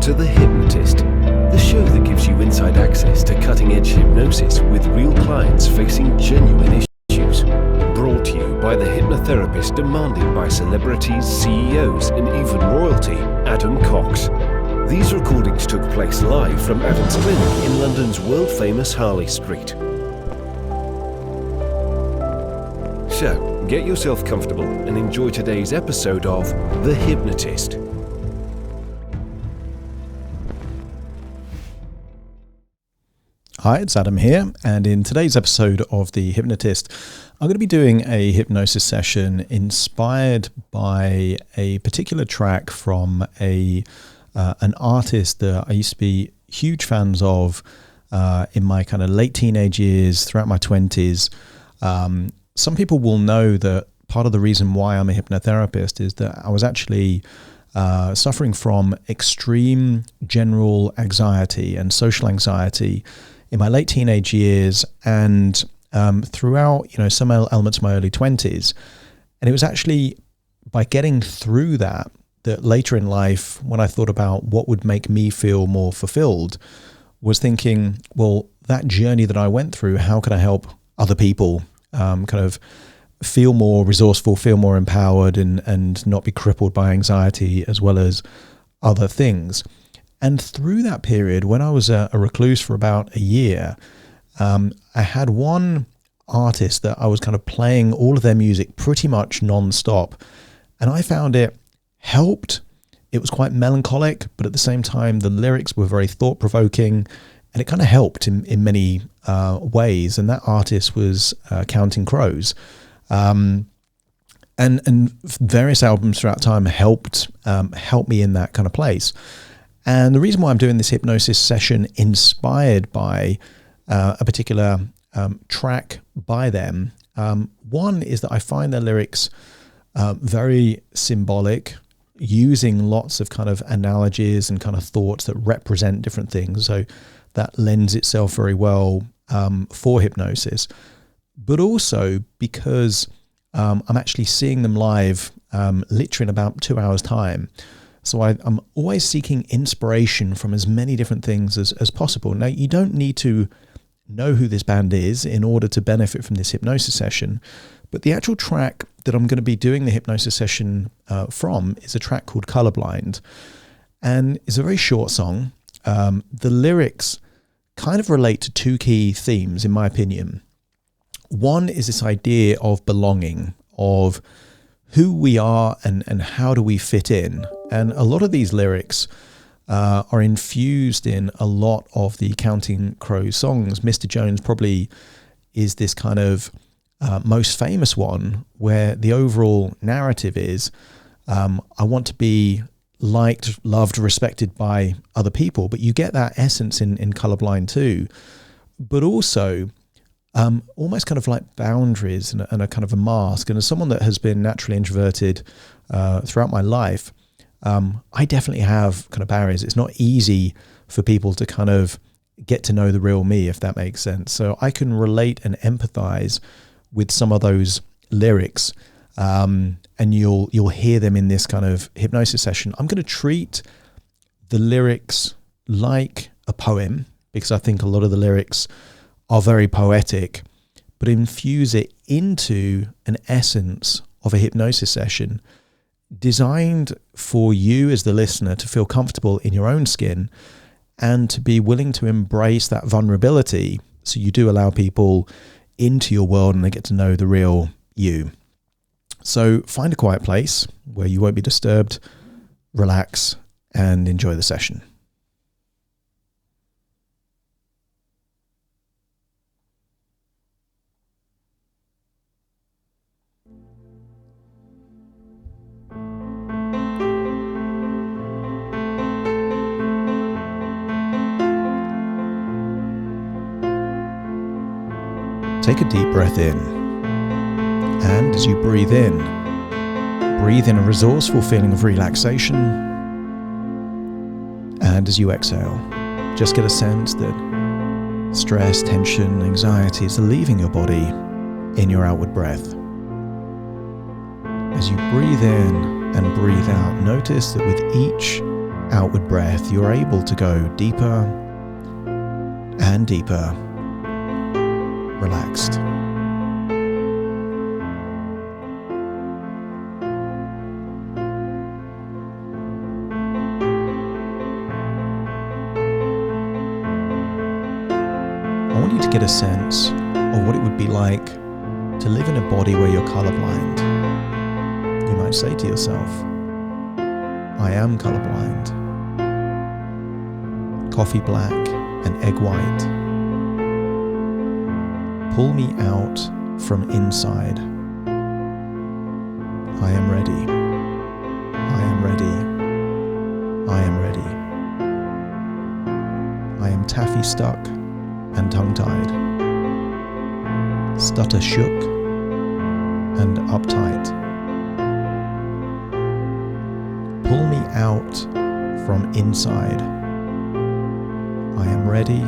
to The Hypnotist, the show that gives you inside access to cutting-edge hypnosis with real clients facing genuine issues. Brought to you by the hypnotherapist demanded by celebrities, CEOs, and even royalty, Adam Cox. These recordings took place live from Adam's clinic in London's world-famous Harley Street. So, get yourself comfortable and enjoy today's episode of The Hypnotist. Hi, it's Adam here, and in today's episode of The Hypnotist, I'm going to be doing a hypnosis session inspired by a particular track from an artist that I used to be huge fans of in my kind of late teenage years, throughout my 20s. Some people will know that part of the reason why I'm a hypnotherapist is that I was actually suffering from extreme general anxiety and social anxiety in my late teenage years and throughout, some elements of my early 20s. And it was actually by getting through that later in life, when I thought about what would make me feel more fulfilled, was thinking, well, that journey that I went through, how can I help other people kind of feel more resourceful, feel more empowered, and not be crippled by anxiety as well as other things. And through that period, when I was a recluse for about a year, I had one artist that I was kind of playing all of their music pretty much non-stop. And I found it helped. It was quite melancholic, but at the same time, the lyrics were very thought-provoking, and it kind of helped in many ways. And that artist was Counting Crows. And various albums throughout time helped me in that kind of place. And the reason why I'm doing this hypnosis session inspired by a particular track by them, one is that I find their lyrics very symbolic, using lots of kind of analogies and kind of thoughts that represent different things. So that lends itself very well for hypnosis. But also because I'm actually seeing them live literally in about 2 hours' time. So I'm always seeking inspiration from as many different things as possible. Now, you don't need to know who this band is in order to benefit from this hypnosis session, but the actual track that I'm going to be doing the hypnosis session from is a track called Colorblind, and it's a very short song. The lyrics kind of relate to two key themes, in my opinion. One is this idea of belonging, of who we are and how do we fit in. And a lot of these lyrics are infused in a lot of the Counting Crows songs. Mr. Jones probably is this kind of most famous one, where the overall narrative is, I want to be liked, loved, respected by other people. But you get that essence in Colorblind too. But also almost kind of like boundaries and a kind of a mask. And as someone that has been naturally introverted throughout my life, I definitely have kind of barriers. It's not easy for people to kind of get to know the real me, if that makes sense. So I can relate and empathize with some of those lyrics, and you'll hear them in this kind of hypnosis session. I'm going to treat the lyrics like a poem, because I think a lot of the lyrics are very poetic, but infuse it into an essence of a hypnosis session designed for you as the listener to feel comfortable in your own skin and to be willing to embrace that vulnerability, so you do allow people into your world and they get to know the real you. So find a quiet place where you won't be disturbed, relax, and enjoy the session. Take a deep breath in, and as you breathe in a resourceful feeling of relaxation, and as you exhale, just get a sense that stress, tension, anxieties are leaving your body in your outward breath. As you breathe in and breathe out, notice that with each outward breath, you're able to go deeper and deeper, relaxed. I want you to get a sense of what it would be like to live in a body where you're colorblind. You might say to yourself, I am colorblind. Coffee black and egg white. Pull me out from inside. I am ready. I am ready. I am ready. I am taffy stuck and tongue-tied, stutter shook and uptight. Pull me out from inside. I am ready.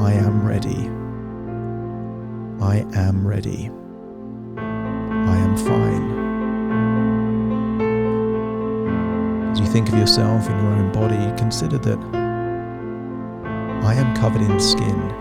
I am ready. I am ready. I am fine. As you think of yourself in your own body, consider that I am covered in skin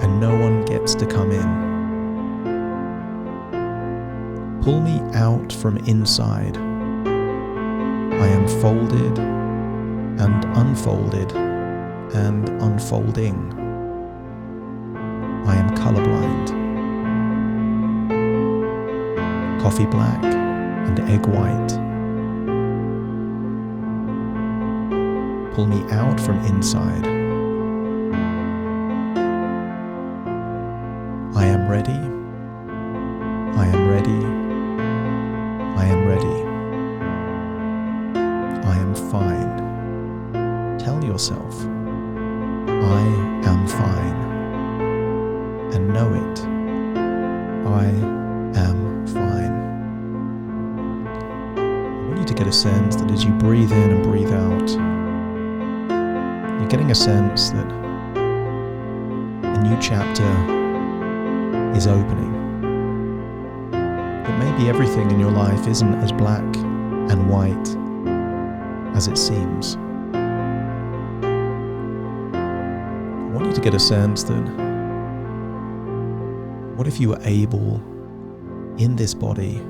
and no one gets to come in. Pull me out from inside. I am folded and unfolded and unfolding. I am colorblind. Coffee black and egg white. Pull me out from inside. I am ready. I am ready. I am ready. I am fine. Tell yourself, I am fine. And know it. I am fine. I want you to get a sense that as you breathe in and breathe out, you're getting a sense that a new chapter is opening. That maybe everything in your life isn't as black and white as it seems. I want you to get a sense that what if you were able in this body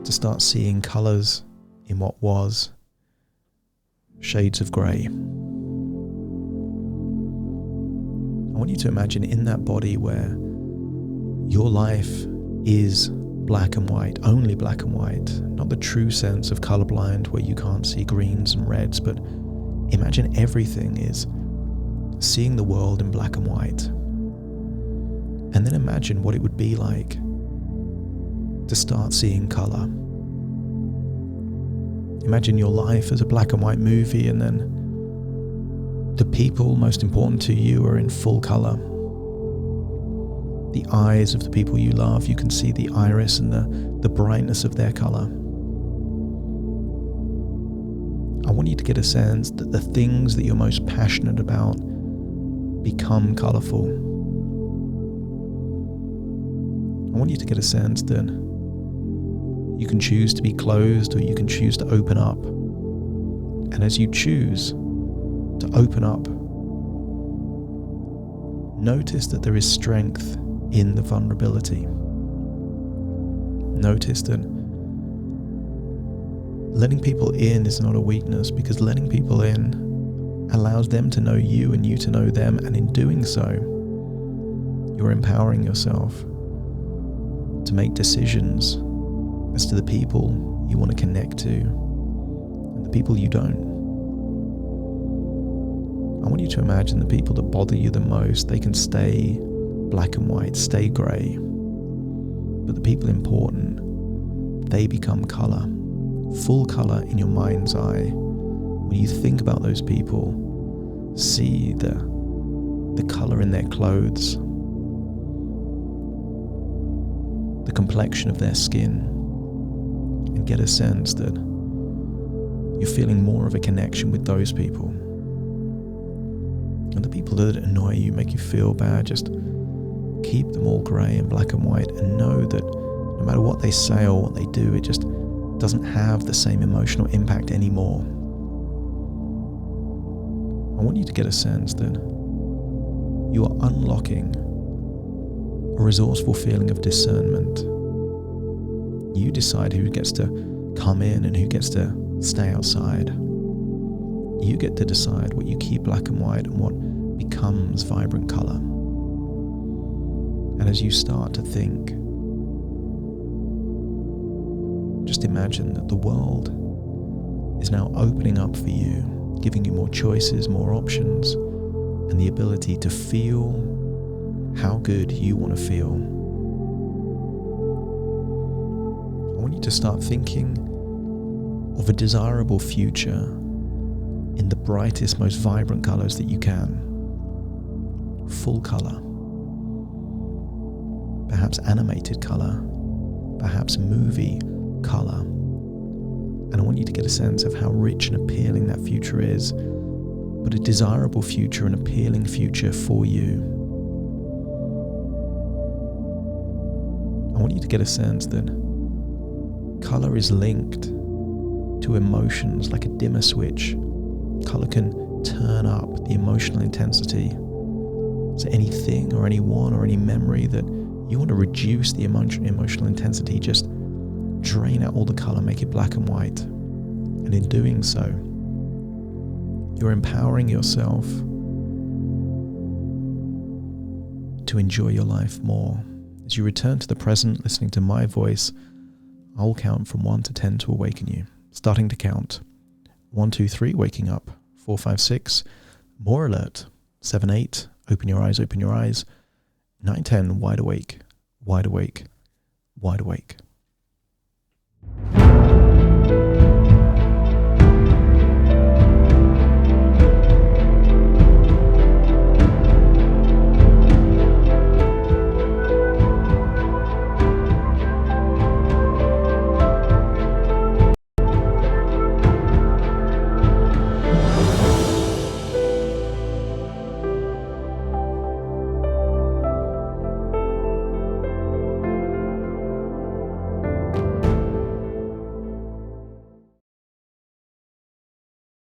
to start seeing colours in what was shades of grey. I want you to imagine in that body where your life is black and white, only black and white, not the true sense of colorblind where you can't see greens and reds, but imagine everything is seeing the world in black and white. And then imagine what it would be like to start seeing colour. Imagine your life as a black and white movie, and then the people most important to you are in full colour. The eyes of the people you love, you can see the iris and the brightness of their colour. I want you to get a sense that the things that you're most passionate about become colourful. I want you to get a sense that you can choose to be closed or you can choose to open up. And as you choose to open up, notice that there is strength in the vulnerability. Notice that letting people in is not a weakness, because letting people in allows them to know you and you to know them, and in doing so, you're empowering yourself to make decisions as to the people you want to connect to and the people you don't. I want you to imagine the people that bother you the most, they can stay black and white, stay grey, but the people important, they become colour, full colour in your mind's eye. When you think about those people, see the colour in their clothes, the complexion of their skin, and get a sense that you're feeling more of a connection with those people. And the people that annoy you, make you feel bad, just keep them all grey and black and white, and know that no matter what they say or what they do, it just doesn't have the same emotional impact anymore. I want you to get a sense that you are unlocking a resourceful feeling of discernment. You decide who gets to come in and who gets to stay outside. You get to decide what you keep black and white and what becomes vibrant color. And as you start to think, just imagine that the world is now opening up for you, giving you more choices, more options, and the ability to feel how good you want to feel. I want you to start thinking of a desirable future in the brightest, most vibrant colors that you can. Full color. Perhaps animated color. Perhaps movie color. And I want you to get a sense of how rich and appealing that future is, but a desirable future, an appealing future for you. I want you to get a sense that color is linked to emotions like a dimmer switch. Color can turn up the emotional intensity. So anything or anyone or any memory that you want to reduce the emotional intensity, just drain out all the color, make it black and white. And in doing so, you're empowering yourself to enjoy your life more. As you return to the present, listening to my voice, I'll count from 1 to 10 to awaken you. Starting to count. 1, 2, 3, waking up. 4, 5, 6, more alert. 7, 8, open your eyes, open your eyes. 9, 10, wide awake, wide awake, wide awake.